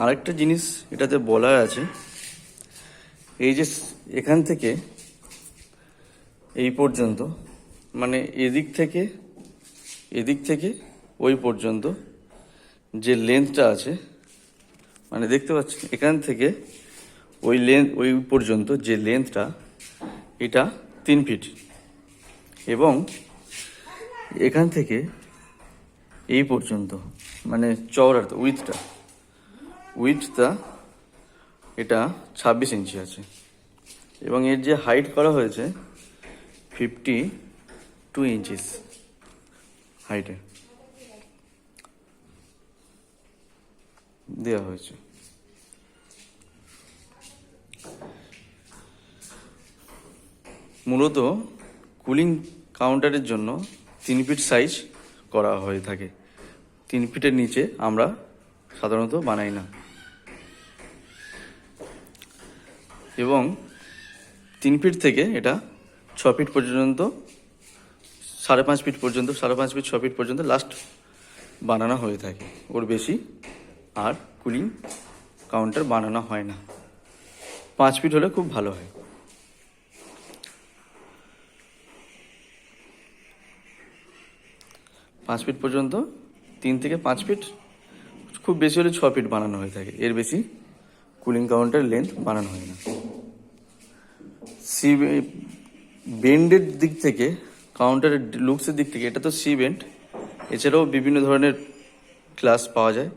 আরেকটা জিনিস এটাতে বলা আছে, এই যে এখান থেকে এই পর্যন্ত, মানে এদিক থেকে ওই পর্যন্ত যে লেন্থটা আছে, মানে দেখতে পাচ্ছি এখান থেকে ওই পর্যন্ত যে লেন্থটা, এটা 3 ফিট। এবং এখান থেকে এই পর্যন্ত মানে চওড়াটা, উইথটা এটা 26 ইঞ্চি আছে। এবং এর যে হাইট করা হয়েছে 52 ইঞ্চিস হাইটে দেওয়া হয়েছে। মূলত কুলিং কাউন্টারের জন্য 3 ফিট সাইজ করা হয়ে থাকে। 3 ফিটের নিচে আমরা সাধারণত বানাই না। এবং 3 ফিট থেকে এটা 6 ফিট পর্যন্ত, 5.5 ফিট পর্যন্ত, 5.5 ফিট 6 ফিট পর্যন্ত লাস্ট বানানো হয়ে থাকে। ওর বেশি আর কুলিং কাউন্টার বানানো হয় না। 5 ফিট হলে খুব ভালো হয়। পাঁচ ফিট পর্যন্ত, 3 থেকে 5 ফিট, খুব বেশি হলে 6 ফিট বানানো হয়ে থাকে। এর বেশি কুলিং কাউন্টার লেন্থ বানানো হয় না। সি বেন্ডের দিক থেকে, কাউন্টারের লুকসের দিক থেকে এটা তো সি বেন্ড, এছাড়াও বিভিন্ন ধরনের গ্লাস পাওয়া যায়।